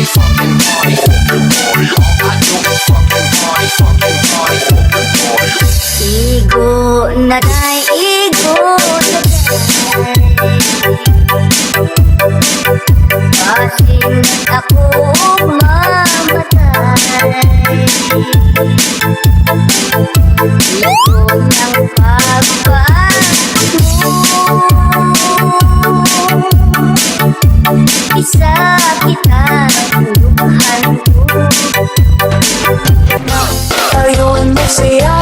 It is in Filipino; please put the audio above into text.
fucking party. All I do is fucking party, fucking party, fucking party. Igo na day, igo na day. Pasing ako mamatay. Igo ng pagbago, isa kita lukhan ko. Ngayon masaya